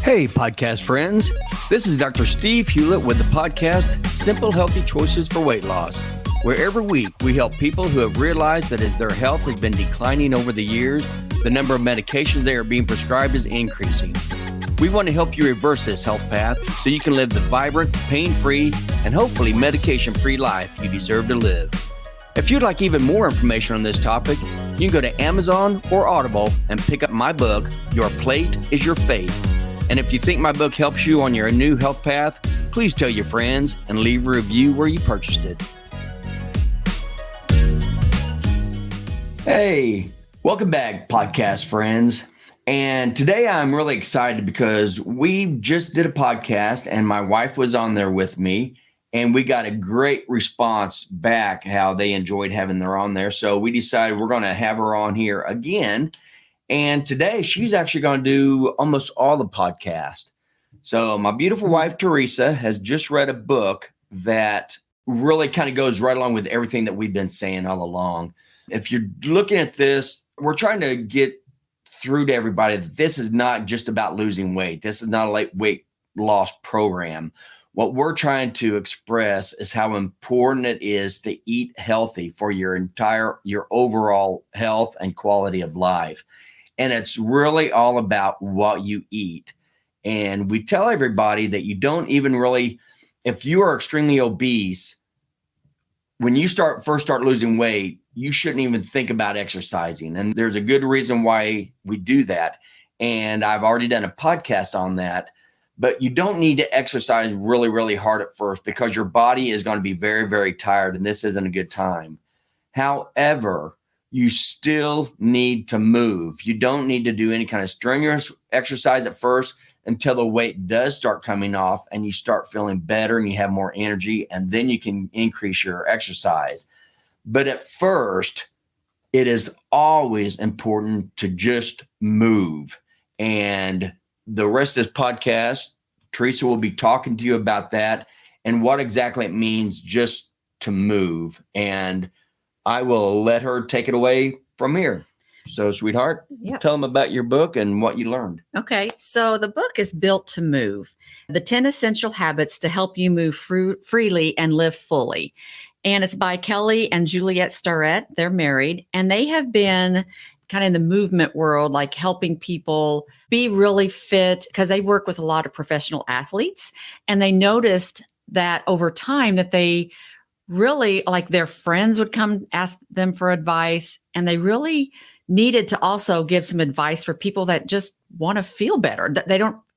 Hey, podcast friends. This is Dr. Steve Hewlett with the podcast Simple Healthy Choices for Weight Loss, where every week we help people who have realized that as their health has been declining over the years, the number of medications they are being prescribed is increasing. We want to help you reverse this health path so you can live the vibrant, pain-free, and hopefully medication-free life you deserve to live. If you'd like even more information on this topic, you can go to Amazon or Audible and pick up my book, Your Plate is Your Fate. And if you think my book helps you on your new health path, please tell your friends and leave a review where you purchased it. Hey, welcome back, podcast friends. And today I'm really excited because we just did a podcast and my wife was on there with me and we got a great response back how they enjoyed having her on there. So we decided we're going to have her on here again. And today she's actually going to do almost all the podcast. So my beautiful wife, Theresa, has just read a book that really kind of goes right along with everything that we've been saying all along. If you're looking at this, we're trying to get through to everybody that this is not just about losing weight. This is not a weight loss program. What we're trying to express is how important it is to eat healthy for your overall health and quality of life. And it's really all about what you eat. And we tell everybody that you don't even really, if you are extremely obese, when you first start losing weight, you shouldn't even think about exercising. And there's a good reason why we do that. And I've already done a podcast on that. But you don't need to exercise really, really hard at first because your body is going to be very, very tired. And this isn't a good time. However, you still need to move. You don't need to do any kind of strenuous exercise at first until the weight does start coming off and you start feeling better and you have more energy, and then you can increase your exercise. But at first, it is always important to just move. And the rest of this podcast, Theresa will be talking to you about that and what exactly it means just to move. And I will let her take it away from here. So, sweetheart, Tell them about your book and what you learned. Okay. So the book is Built to Move, the 10 essential habits to help you move freely and live fully. And it's by Kelly and Juliet Starrett. They're married, and they have been kind of in the movement world, like helping people be really fit because they work with a lot of professional athletes. And they noticed that over time that they really, like, their friends would come ask them for advice, and they really needed to also give some advice for people that just want to feel better.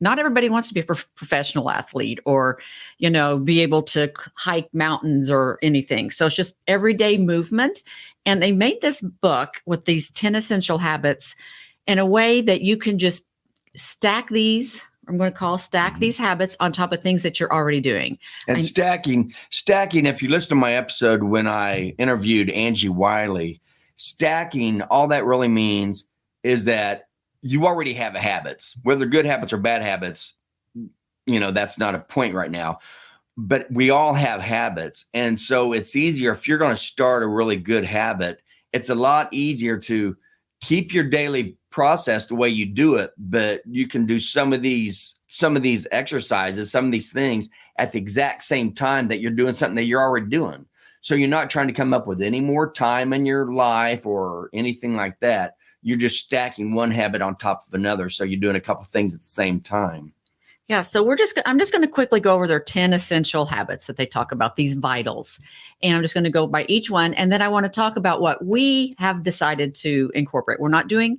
Not everybody wants to be a professional athlete or, be able to hike mountains or anything. So it's just everyday movement. And they made this book with these 10 essential habits in a way that you can just stack these habits on top of things that you're already doing. And stacking, if you listen to my episode when I interviewed Angie Wiley, stacking, all that really means is that you already have habits, whether good habits or bad habits, that's not a point right now, but we all have habits. And so it's easier if you're going to start a really good habit, it's a lot easier to keep your daily process the way you do it, but you can do some of these exercises, some of these things at the exact same time that you're doing something that you're already doing. So you're not trying to come up with any more time in your life or anything like that. You're just stacking one habit on top of another. So you're doing a couple things at the same time. Yeah. So I'm just going to quickly go over their 10 essential habits that they talk about, these vitals. And I'm just going to go by each one. And then I want to talk about what we have decided to incorporate. We're not doing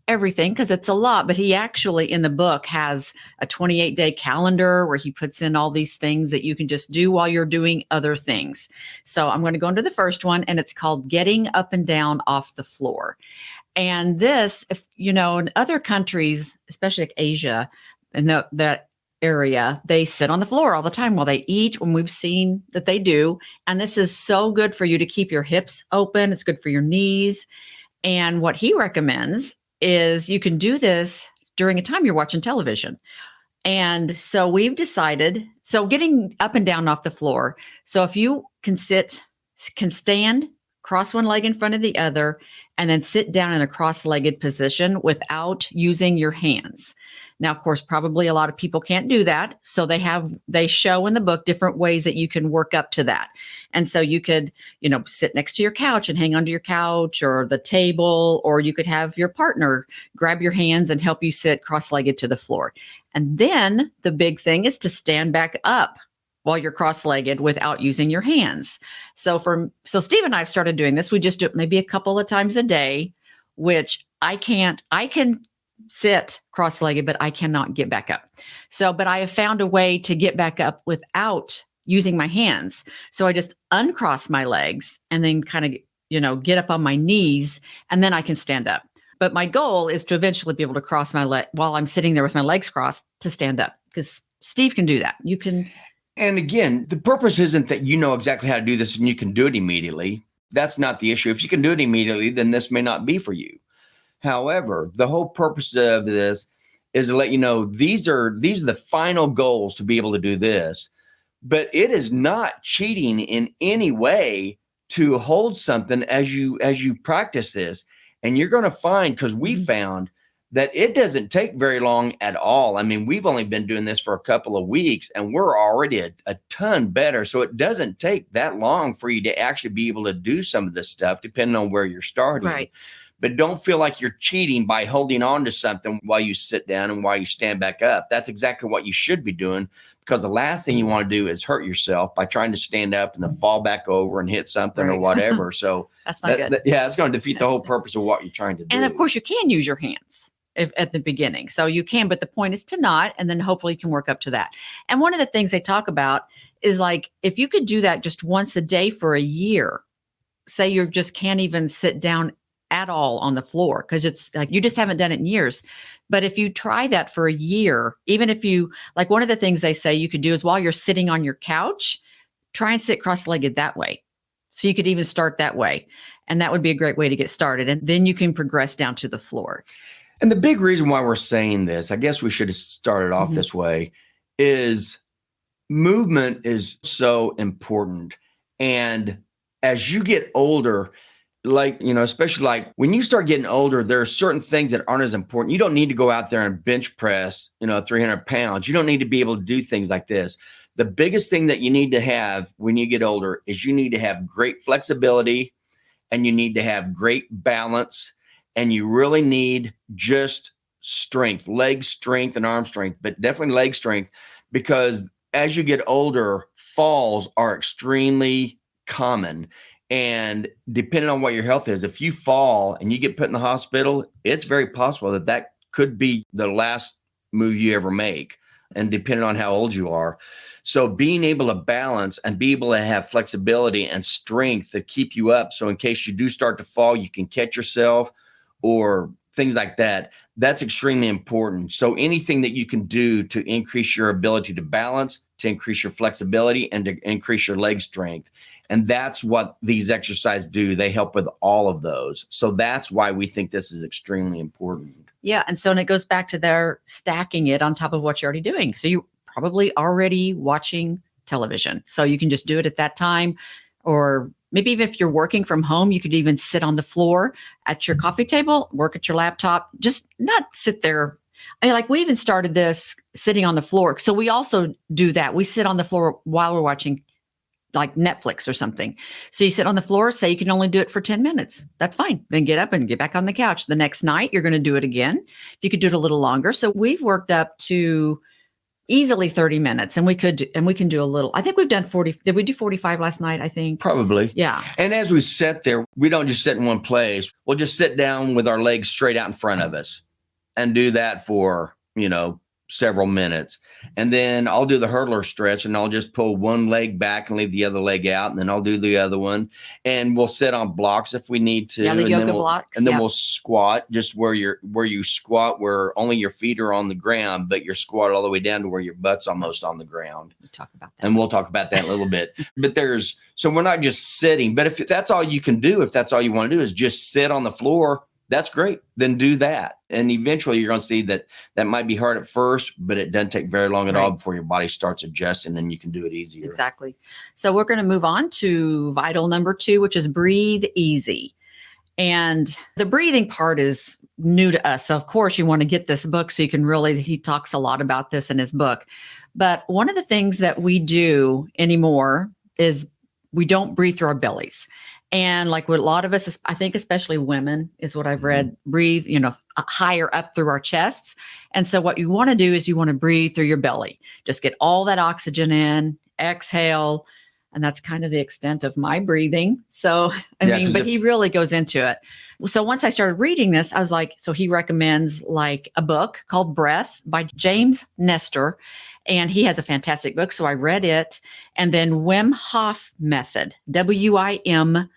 everything because it's a lot, but he actually in the book has a 28-day calendar where he puts in all these things that you can just do while you're doing other things. So I'm going to go into the first one, and it's called Getting Up and Down Off the Floor. And this, in other countries, especially like Asia and that area, they sit on the floor all the time while they eat, and we've seen that they do. And this is so good for you to keep your hips open. It's good for your knees. And what he recommends is you can do this during a time you're watching television. And so we've decided, getting up and down off the floor. So if you can stand, cross one leg in front of the other, and then sit down in a cross-legged position without using your hands. Now, of course, probably a lot of people can't do that. So they show in the book different ways that you can work up to that. And so you could, sit next to your couch and hang onto your couch or the table, or you could have your partner grab your hands and help you sit cross-legged to the floor. And then the big thing is to stand back up while you're cross-legged without using your hands. So Steve and I have started doing this. We just do it maybe a couple of times a day, which I can sit cross-legged, but I cannot get back up. But I have found a way to get back up without using my hands. So I just uncross my legs and then kind of, get up on my knees, and then I can stand up. But my goal is to eventually be able to cross my leg while I'm sitting there with my legs crossed to stand up, because Steve can do that. You can. And again, the purpose isn't that you know exactly how to do this and you can do it immediately. That's not the issue. If you can do it immediately, then this may not be for you. However, the whole purpose of this is to let you know these are the final goals to be able to do this. But it is not cheating in any way to hold something as you practice this. And you're going to find, because we found that it doesn't take very long at all. I mean, we've only been doing this for a couple of weeks and we're already a ton better. So it doesn't take that long for you to actually be able to do some of this stuff, depending on where you're starting. Right. But don't feel like you're cheating by holding on to something while you sit down and while you stand back up. That's exactly what you should be doing, because the last thing you want to do is hurt yourself by trying to stand up and then fall back over and hit something or whatever. So that's not good. It's going to defeat the whole purpose of what you're trying to do. And of course, you can use your hands at the beginning. So you can, but the point is to not, and then hopefully you can work up to that. And one of the things they talk about is like, if you could do that just once a day for a year, say you just can't even sit down at all on the floor because it's like you just haven't done it in years. But if you try that for a year, even if you, like, one of the things they say you could do is while you're sitting on your couch, try and sit cross-legged that way. So you could even start that way. And that would be a great way to get started. And then you can progress down to the floor. And the big reason why we're saying this, I guess we should have started off this way, is movement is so important. And as you get older, like, especially like when you start getting older, there are certain things that aren't as important. You don't need to go out there and bench press, 300 pounds. You don't need to be able to do things like this. The biggest thing that you need to have when you get older is you need to have great flexibility, and you need to have great balance, and you really need just strength, leg strength and arm strength, but definitely leg strength, because as you get older, falls are extremely common. And depending on what your health is, if you fall and you get put in the hospital, it's very possible that could be the last move you ever make, and depending on how old you are. So being able to balance and be able to have flexibility and strength to keep you up, so in case you do start to fall, you can catch yourself or things like that, that's extremely important. So anything that you can do to increase your ability to balance, to increase your flexibility, and to increase your leg strength. And that's what these exercises do. They help with all of those. So that's why we think this is extremely important. Yeah. And so, and it goes back to their stacking it on top of what you're already doing. So you're probably already watching television. So you can just do it at that time. Or maybe even if you're working from home, you could even sit on the floor at your coffee table, work at your laptop, just not sit there. I mean, like, we even started this sitting on the floor. So we also do that. We sit on the floor while we're watching like Netflix or something. So you sit on the floor, say you can only do it for 10 minutes. That's fine. Then get up and get back on the couch. The next night, you're going to do it again. You could do it a little longer. So we've worked up to easily 30 minutes, and we can do a little. I think we've done 40. Did we do 45 last night? I think. Probably. Yeah. And as we sit there, we don't just sit in one place. We'll just sit down with our legs straight out in front of us and do that for, several minutes. And then I'll do the hurdler stretch, and I'll just pull one leg back and leave the other leg out. And then I'll do the other one, and we'll sit on blocks if we need to. Yeah, the yoga blocks. And then we'll squat just where you squat, where only your feet are on the ground, but you're squat all the way down to where your butt's almost on the ground. We'll talk about that. And we'll talk about that in a little bit. But so we're not just sitting, but if that's all you can do, if that's all you want to do is just sit on the floor, that's great. Then do that. And eventually you're going to see that might be hard at first, but it doesn't take very long at all before your body starts adjusting, and you can do it easier. Exactly. So we're going to move on to vital number 2, which is breathe easy. And the breathing part is new to us. So of course you want to get this book so you can really, he talks a lot about this in his book. But one of the things that we do anymore is we don't breathe through our bellies. And like what a lot of us, I think especially women is what I've read, breathe, higher up through our chests. And so what you want to do is you want to breathe through your belly. Just get all that oxygen in, exhale. And that's kind of the extent of my breathing. So, but he really goes into it. So once I started reading this, I was like, so he recommends like a book called Breath by James Nestor. And he has a fantastic book. So I read it. And then Wim Hof method, WIM,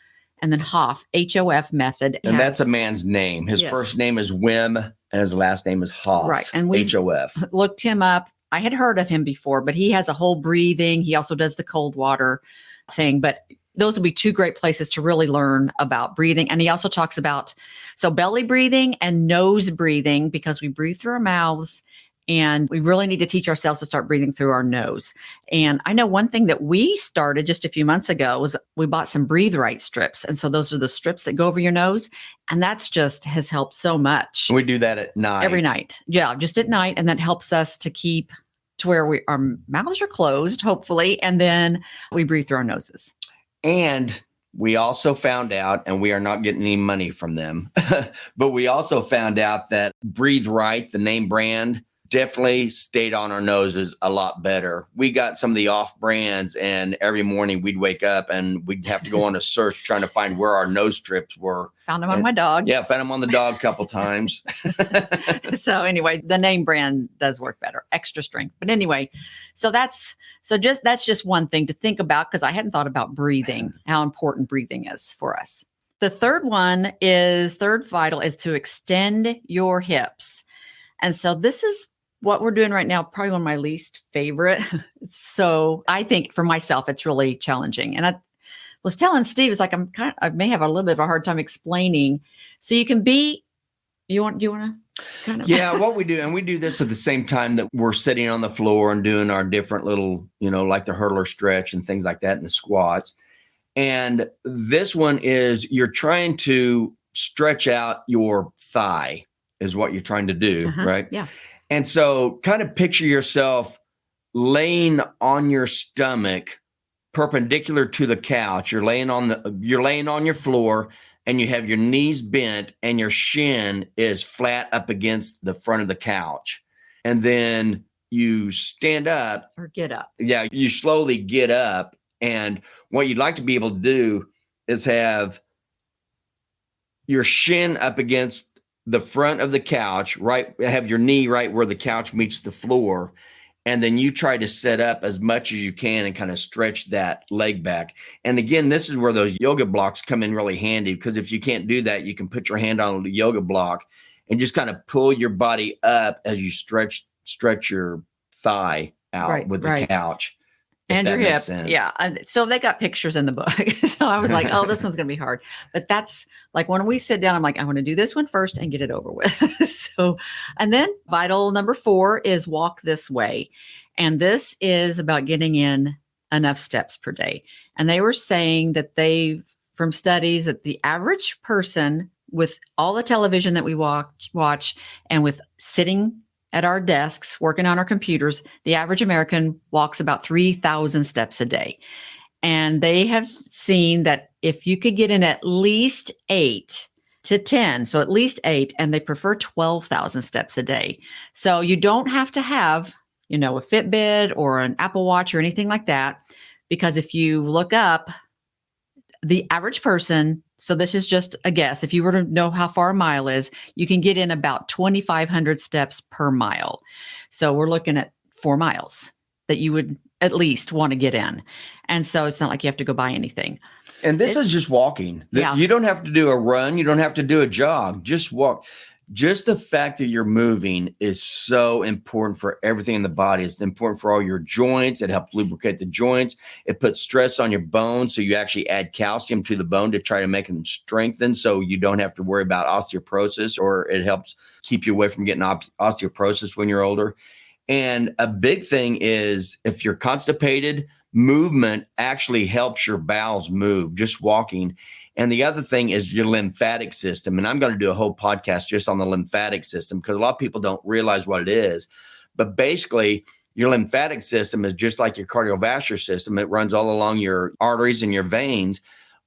and then Hof, HOF method. And that's a man's name. His first name is Wim and his last name is Hof. Right. And we HOF. Looked him up. I had heard of him before, but he has a whole breathing. He also does the cold water thing. But those would be two great places to really learn about breathing. And he also talks about belly breathing and nose breathing, because we breathe through our mouths. And we really need to teach ourselves to start breathing through our nose. And I know one thing that we started just a few months ago was we bought some Breathe Right strips. And so those are the strips that go over your nose. And that's just has helped so much. We do that at night. Every night. Yeah, just at night. And that helps us to keep to where our mouths are closed, hopefully. And then we breathe through our noses. And we also found out, and we are not getting any money from them, but we also found out that Breathe Right, the name brand, definitely stayed on our noses a lot better. We got some of the off brands, and every morning we'd wake up and we'd have to go on a search trying to find where our nose strips were. Found them on my dog. Yeah, found them on the dog a couple times. So anyway, the name brand does work better, extra strength. But anyway, that's just one thing to think about, because I hadn't thought about breathing, how important breathing is for us. The third vital is to extend your hips. And so this is what we're doing right now, probably one of my least favorite. So I think for myself, it's really challenging. And I was telling Steve, it's like I may have a little bit of a hard time explaining. So you can be, you want to kind of. Yeah, what we do, and we do this at the same time that we're sitting on the floor and doing our different little, like the hurdler stretch and things like that, and the squats. And this one is you're trying to stretch out your thigh is what you're trying to do, right? Yeah. And so kind of picture yourself laying on your stomach perpendicular to the couch. You're laying on your floor, and you have your knees bent and your shin is flat up against the front of the couch. And then you stand up or get up. Yeah, you slowly get up. And what you'd like to be able to do is have your shin up against the front of the couch, right? Have your knee right where the couch meets the floor. And then you try to set up as much as you can and kind of stretch that leg back. And again, this is where those yoga blocks come in really handy, because if you can't do that, you can put your hand on the yoga block and just kind of pull your body up as you stretch your thigh out with the couch. And your hip. Yeah. So they got pictures in the book. So I was like, oh, this one's going to be hard. But that's like when we sit down, I'm like, I want to do this one first and get it over with. And then vital number 4 is walk this way. And this is about getting in enough steps per day. And they were saying that from studies, that the average person with all the television that we watch and with sitting at our desks, working on our computers, the average American walks about 3,000 steps a day. And they have seen that if you could get in at least 8 to 10, so at least 8, and they prefer 12,000 steps a day. So you don't have to have, a Fitbit or an Apple Watch or anything like that, because if you look up the average person, so this is just a guess. If you were to know how far a mile is, you can get in about 2,500 steps per mile. So we're looking at 4 miles that you would at least want to get in. And so it's not like you have to go buy anything. And this is just walking. Yeah. You don't have to do a run. You don't have to do a jog. Just walk. Just the fact that you're moving is so important for everything in the body. It's important for all your joints. It helps lubricate the joints. It puts stress on your bones. So you actually add calcium to the bone to try to make them strengthen, so you don't have to worry about osteoporosis, or it helps keep you away from getting osteoporosis when you're older. And a big thing is, if you're constipated, movement actually helps your bowels move, just walking. And the other thing is your lymphatic system. And I'm going to do a whole podcast just on the lymphatic system because a lot of people don't realize what it is. But basically, your lymphatic system is just like your cardiovascular system. It runs all along your arteries and your veins.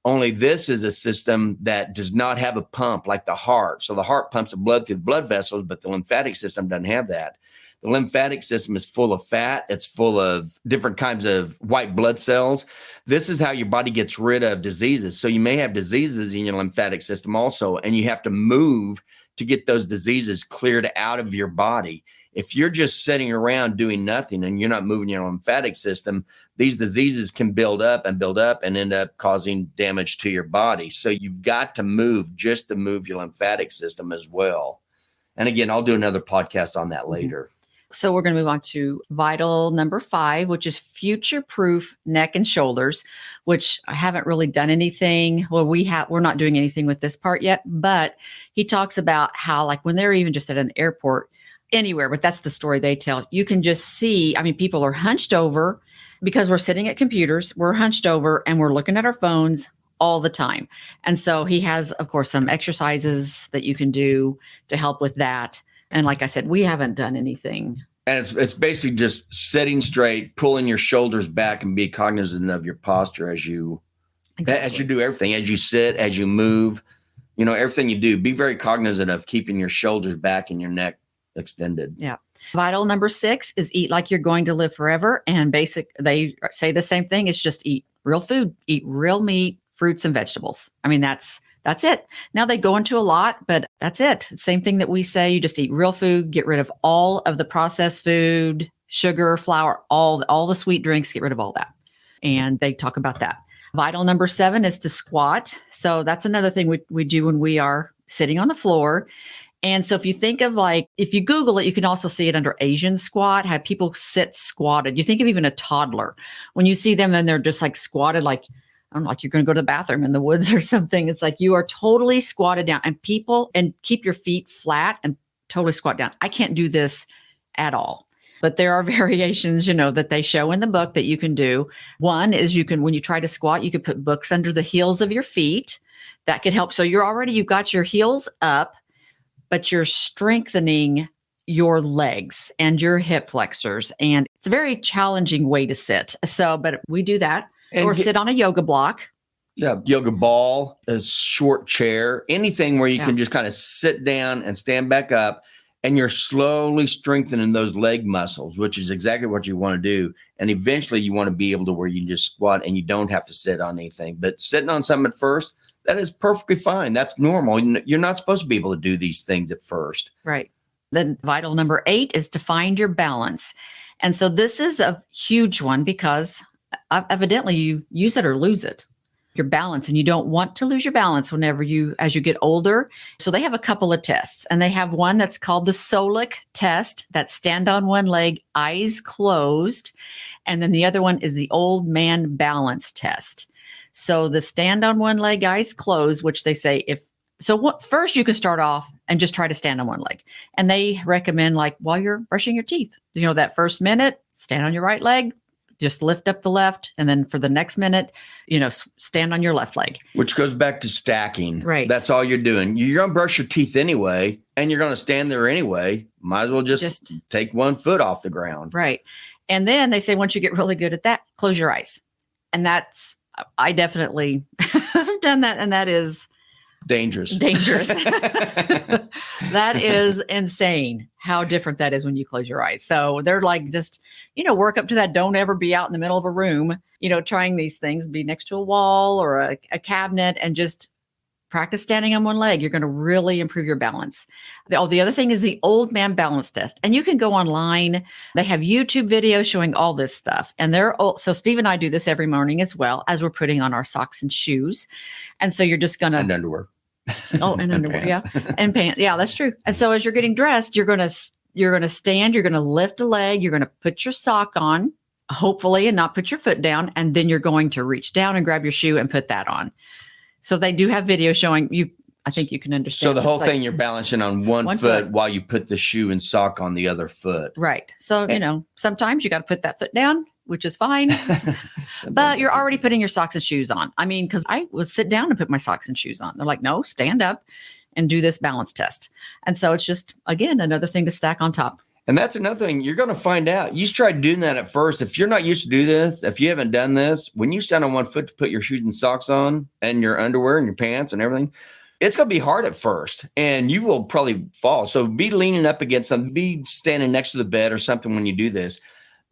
Only this is a system that does not have a pump like the heart. So the heart pumps the blood through the blood vessels, but the lymphatic system doesn't have that. The lymphatic system is full of fat. It's full of different kinds of white blood cells. This is how your body gets rid of diseases. So you may have diseases in your lymphatic system also, and you have to move to get those diseases cleared out of your body. If you're just sitting around doing nothing and you're not moving your lymphatic system, these diseases can build up and end up causing damage to your body. So you've got to move just to move your lymphatic system as well. And again, I'll do another podcast on that later. So we're going to move on to vital number 5, which is future-proof neck and shoulders, which I haven't really done anything. Well, we're not doing anything with this part yet, but he talks about how, like, when they're even just at an airport, anywhere, but that's the story they tell. You can just see, I mean, people are hunched over because we're sitting at computers, we're hunched over and we're looking at our phones all the time. And so he has, of course, some exercises that you can do to help with that. And like I said, we haven't done anything. And it's basically just sitting straight, pulling your shoulders back and be cognizant of your posture as you do everything, as you sit, as you move, everything you do, be very cognizant of keeping your shoulders back and your neck extended. Yeah. Vital number 6 is eat like you're going to live forever. And they say the same thing. It's just eat real food, eat real meat, fruits and vegetables. I mean, that's it. Now they go into a lot, but that's it. Same thing that we say, you just eat real food, get rid of all of the processed food, sugar, flour, all the sweet drinks, get rid of all that. And they talk about that. Vital number 7 is to squat. So that's another thing we do when we are sitting on the floor. And so if you think of, like, if you Google it, you can also see it under Asian squat, how people sit squatted. You think of even a toddler. When you see them and they're just like squatted, like, I don't know, like you're going to go to the bathroom in the woods or something. It's like you are totally squatted down, and keep your feet flat and totally squat down. I can't do this at all. But there are variations, that they show in the book that you can do. One is when you try to squat, you could put books under the heels of your feet. That could help. So you've got your heels up, but you're strengthening your legs and your hip flexors. And it's a very challenging way to sit. So, but we do that. Or sit on a yoga block. Yeah, yoga ball, a short chair, anything where you can just kind of sit down and stand back up, and you're slowly strengthening those leg muscles, which is exactly what you want to do. And eventually you want to be able to where you can just squat and you don't have to sit on anything. But sitting on something at first, that is perfectly fine. That's normal. You're not supposed to be able to do these things at first. Right. Then vital number 8 is to find your balance. And so this is a huge one because evidently you use it or lose it, your balance, and you don't want to lose your balance as you get older. So they have a couple of tests, and they have one that's called the Solic test. That's stand on one leg, eyes closed. And then the other one is the old man balance test. So the stand on one leg, eyes closed, which they say first you can start off and just try to stand on one leg. And they recommend, like, while you're brushing your teeth, that first minute, stand on your right leg, just lift up the left. And then for the next minute, stand on your left leg. Which goes back to stacking. Right. That's all you're doing. You're going to brush your teeth anyway, and you're going to stand there anyway. Might as well just take one foot off the ground. Right. And then they say, once you get really good at that, close your eyes. And I definitely have done that. And that is dangerous. That is insane how different that is when you close your eyes. So they're like, just, work up to that. Don't ever be out in the middle of a room, trying these things, be next to a wall or a cabinet, and just practice standing on one leg. You're going to really improve your balance. The other thing is the old man balance test. And you can go online. They have YouTube videos showing all this stuff. And so Steve and I do this every morning as well, as we're putting on our socks and shoes. And so you're just going to. And underwear. Oh, and underwear. Yeah. And pants. Yeah, that's true. And so as you're getting dressed, you're going to stand, you're going to lift a leg, you're going to put your sock on, hopefully, and not put your foot down. And then you're going to reach down and grab your shoe and put that on. So they do have video showing you. I think you can understand. So the whole thing, you're balancing on one foot while you put the shoe and sock on the other foot. Right. So, sometimes you got to put that foot down which is fine. But you're already putting your socks and shoes on. I mean, because I would sit down and put my socks and shoes on. They're like, no, stand up and do this balance test. And so it's just, again, another thing to stack on top. And that's another thing you're going to find out. You try doing that at first. If you're not used to do this, if you haven't done this, when you stand on one foot to put your shoes and socks on and your underwear and your pants and everything, it's going to be hard at first and you will probably fall. So be leaning up against something, be standing next to the bed or something when you do this.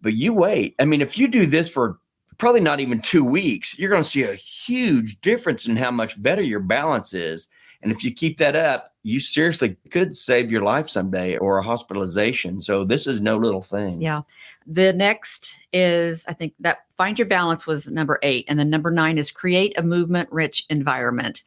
But you wait. I mean, if you do this for probably not even 2 weeks, you're going to see a huge difference in how much better your balance is. And if you keep that up, you seriously could save your life someday or a hospitalization. So this is no little thing. Yeah. The next is, I think that find your balance was number 8. And then number 9 is create a movement-rich environment.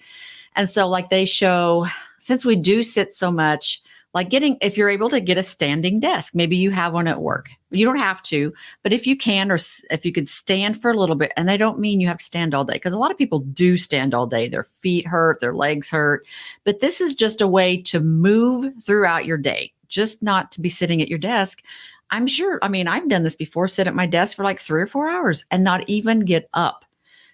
And so like they show, since we do sit so much, like if you're able to get a standing desk, maybe you have one at work. You don't have to, but if you can, or if you could stand for a little bit, and they don't mean you have to stand all day, because a lot of people do stand all day. Their feet hurt, their legs hurt, but this is just a way to move throughout your day, just not to be sitting at your desk. I'm sure, I mean, I've done this before, sit at my desk for like 3 or 4 hours and not even get up.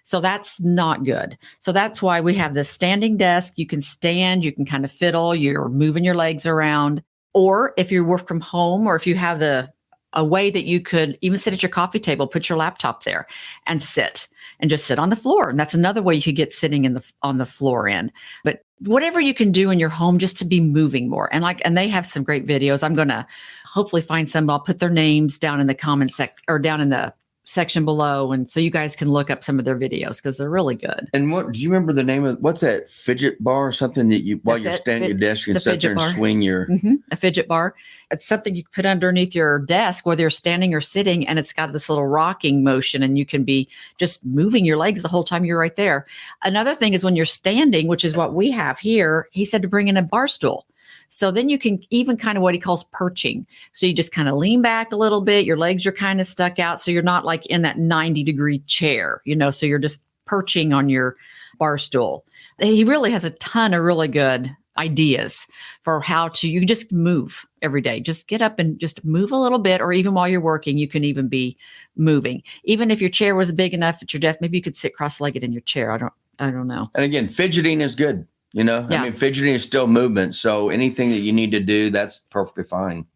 So that's not good. So that's why we have this standing desk. You can stand, you can kind of fiddle, you're moving your legs around. Or if you work from home, or if you have a way that you could even sit at your coffee table, put your laptop there and sit and just sit on the floor. And that's another way you could get sitting on the floor in. But whatever you can do in your home just to be moving more. And they have some great videos. I'm going to hopefully find some. I'll put their names down in the comment or down in the section below, and so you guys can look up some of their videos because they're really good. And what do you remember the name of? What's that fidget bar or something that you while you're standing at your desk you can sit there and swing your a fidget bar? It's something you can put underneath your desk, whether you're standing or sitting, and it's got this little rocking motion, and you can be just moving your legs the whole time you're right there. Another thing is when you're standing, which is what we have here. He said to bring in a bar stool. So then you can even kind of what he calls perching. So you just kind of lean back a little bit. Your legs are kind of stuck out. So you're not like in that 90-degree chair, so you're just perching on your bar stool. He really has a ton of really good ideas for you just move every day. Just get up and just move a little bit, or even while you're working, you can even be moving. Even if your chair was big enough at your desk, maybe you could sit cross-legged in your chair. I don't know. And again, fidgeting is good. Yeah. I mean, fidgeting is still movement. So anything that you need to do, that's perfectly fine.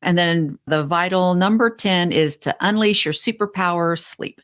And then the vital number 10 is to unleash your superpower, sleep.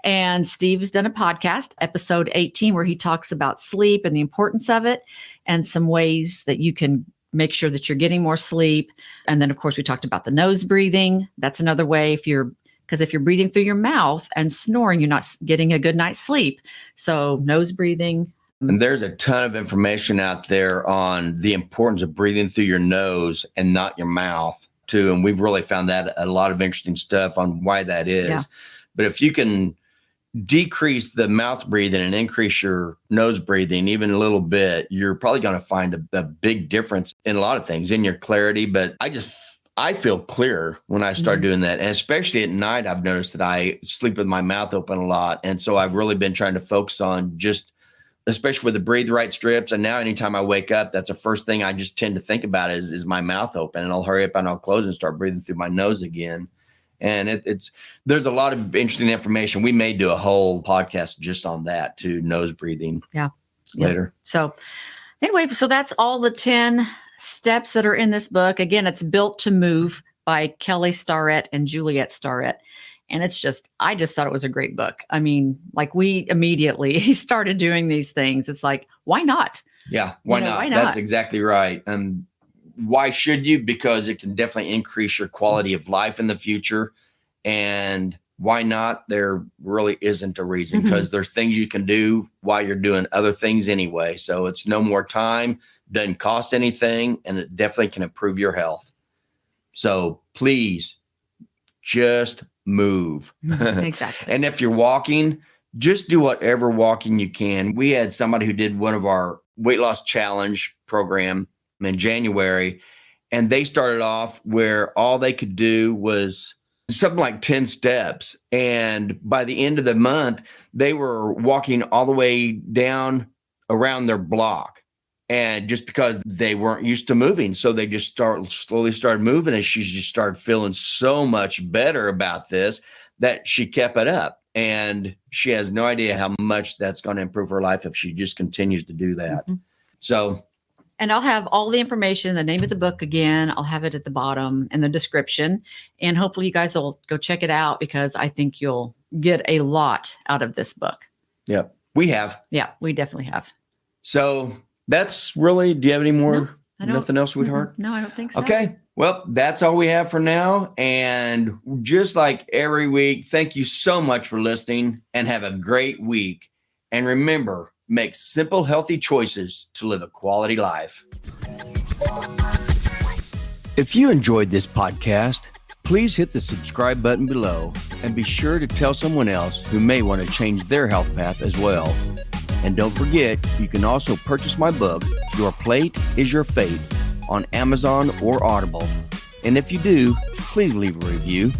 And Steve's done a podcast, episode 18, where he talks about sleep and the importance of it and some ways that you can make sure that you're getting more sleep. And then, of course, we talked about the nose breathing. That's another way because if you're breathing through your mouth and snoring, you're not getting a good night's sleep. So nose breathing. And there's a ton of information out there on the importance of breathing through your nose and not your mouth too. And we've really found that a lot of interesting stuff on why that is. Yeah. But if you can decrease the mouth breathing and increase your nose breathing even a little bit, you're probably going to find a big difference in a lot of things, in your clarity. But I feel clearer when I start doing that. And especially at night, I've noticed that I sleep with my mouth open a lot. And so I've really been trying to focus on just, especially with the breathe right strips. And now anytime I wake up, that's the first thing I just tend to think about is my mouth open, and I'll hurry up and I'll close and start breathing through my nose again. And there's a lot of interesting information. We may do a whole podcast just on that too, nose breathing. Yeah. Later. So anyway, so that's all the 10 steps that are in this book. Again, it's Built to Move by Kelly Starrett and Juliet Starrett. And I just thought it was a great book. I mean, like we immediately started doing these things. It's like, why not? Yeah, why not? Why not? That's exactly right. And why should you? Because it can definitely increase your quality of life in the future. And why not? There really isn't a reason, because there's things you can do while you're doing other things anyway. So it's no more time, doesn't cost anything, and it definitely can improve your health. So please just move. Exactly. And if you're walking, just do whatever walking you can. We had somebody who did one of our weight loss challenge program in January, and they started off where all they could do was something like 10 steps. And by the end of the month, they were walking all the way down around their block. And just because they weren't used to moving, so they just slowly started moving, and she just started feeling so much better about this. that she kept it up. And she has no idea how much that's going to improve her life if she just continues to do that. Mm-hmm. So, and I'll have all the information, the name of the book again. I'll have it at the bottom in the description. And hopefully you guys will go check it out because I think you'll get a lot out of this book. Yep, we have. Yeah, we definitely have. So that's really, do you have any more? No, nothing else, sweetheart? No, I don't think so. Okay. Well, that's all we have for now. And just like every week, thank you so much for listening and have a great week. And remember, make simple, healthy choices to live a quality life. If you enjoyed this podcast, please hit the subscribe button below and be sure to tell someone else who may want to change their health path as well. And don't forget, you can also purchase my book, Your Plate is Your Fate, on Amazon or Audible. And if you do, please leave a review.